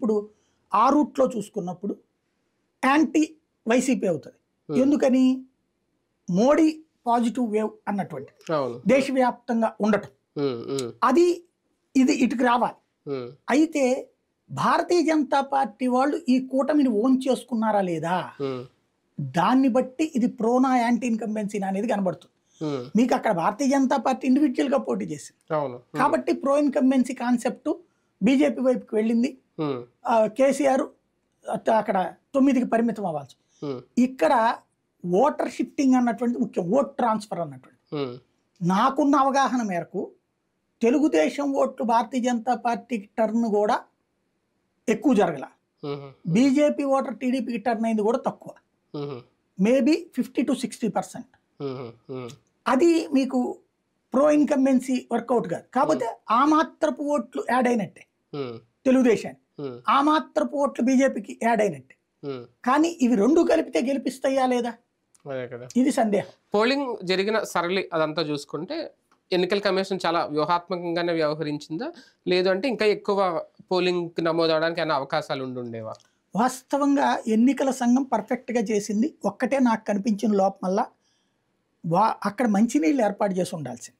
ఇప్పుడు ఆ రూట్లో చూసుకున్నప్పుడు యాంటీ వైసీపీ అవుతుంది. ఎందుకని? మోడీ పాజిటివ్ వేవ్ అన్నటువంటి దేశవ్యాప్తంగా ఉండటం, అది ఇది ఇటుకు రావాలి. అయితే భారతీయ జనతా పార్టీ వాళ్ళు ఈ కూటమిని ఓన్ చేసుకున్నారా లేదా, దాన్ని బట్టి ఇది ప్రోనా యాంటీ ఇన్కంబెన్సీనా అనేది కనబడుతుంది. మీకు అక్కడ భారతీయ జనతా పార్టీ ఇండివిజువల్ గా పోటీ చేసింది కాబట్టి ప్రో ఇన్కంబెన్సీ కాన్సెప్ట్ బీజేపీ వైపుకి వెళ్ళింది. కేసీఆర్ అక్కడ 9కి పరిమితం అవ్వాల్సి. ఇక్కడ ఓటర్ షిఫ్టింగ్ అన్నటువంటిది ముఖ్యం, ఓట్ ట్రాన్స్ఫర్ అన్నటువంటి. నాకున్న అవగాహన మేరకు తెలుగుదేశం ఓట్లు భారతీయ జనతా పార్టీకి టర్న్ కూడా ఎక్కువ జరగల, బీజేపీ ఓటర్ టీడీపీకి టర్న్ అయింది కూడా తక్కువ, మేబీ 50 to 60%. అది మీకు ప్రో ఇన్కంబెన్సీ వర్కౌట్ కాదు. కాకపోతే ఆ మాత్రపు ఓట్లు యాడ్ అయినట్టే తెలుగుదేశానికి, ఆ మాత్రపు ఓట్లు బీజేపీకి యాడ్ అయినట్టే. కానీ ఇవి రెండు కలిపితే గెలిపిస్తాయా లేదా, ఇది సందేహం. పోలింగ్ జరిగిన సరళి అదంతా చూసుకుంటే ఎన్నికల కమిషన్ చాలా వ్యూహాత్మకంగానే వ్యవహరించిందా, లేదు అంటే ఇంకా ఎక్కువ పోలింగ్ నమోదవడానికి అనే అవకాశాలు ఉండేవా? వాస్తవంగా ఎన్నికల సంఘం పర్ఫెక్ట్గా చేసింది. ఒక్కటే నాకు కనిపించిన లోపం వల్ల అక్కడ మంచినీళ్ళు ఏర్పాటు చేసి ఉండాల్సింది.